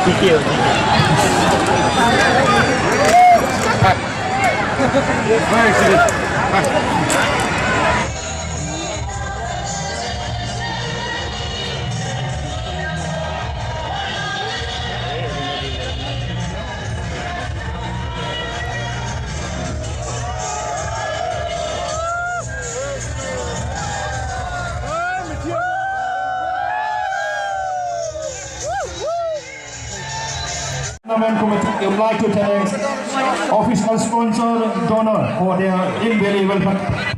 Thank you. Tournament committee would like to thank official sponsor donor for their invaluable